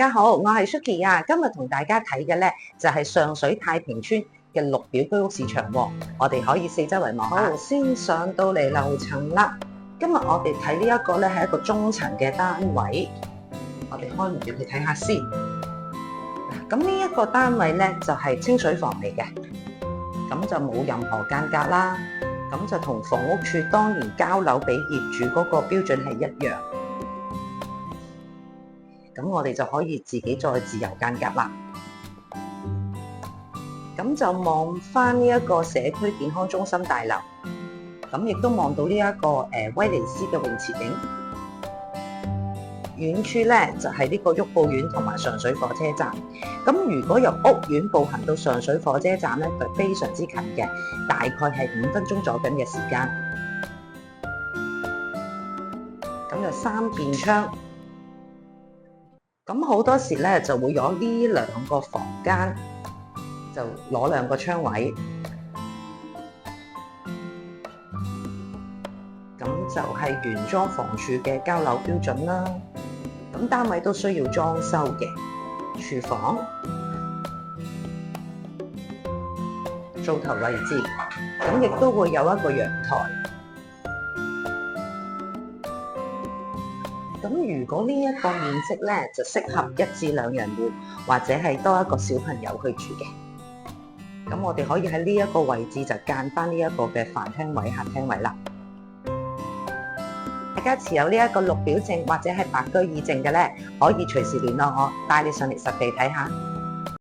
大家好，我係 Suki 啊，今日同大家睇嘅咧就係上水太平村嘅綠表居屋市場喎，我哋可以四周圍望下。好，先上到嚟樓層啦。今日我哋睇呢一個咧係一個中層嘅單位，我哋開門入去睇下先。咁呢一個單位咧就係清水房嚟嘅，咁就冇任何間隔啦，咁就同房屋處當年交樓俾業主嗰個標準係一樣。咁我哋就可以自己再自由間隔啦。咁就望翻呢一個社區健康中心大樓，咁亦都望到呢一個威尼斯嘅泳池景。遠處咧就係呢個郁步苑同埋上水火車站。咁如果由屋苑步行到上水火車站咧，就非常之近嘅，大概係5分鐘左右嘅時間。咁就3邊窗。咁好多時咧就會有呢2個房間，就攞2個窗位，咁就係原裝房署嘅交樓標準啦。咁單位都需要裝修嘅，廚房、灶頭位置，咁亦都會有一個陽台。咁如果呢一個面積咧，就適合1至2人戶，或者係多一個小朋友去住嘅。咁我哋可以喺呢一個位置就間翻呢一個嘅飯廳位、客廳位啦。大家持有呢一個綠表證或者係白居二證嘅咧，可以隨時聯絡我，帶你上嚟實地睇下。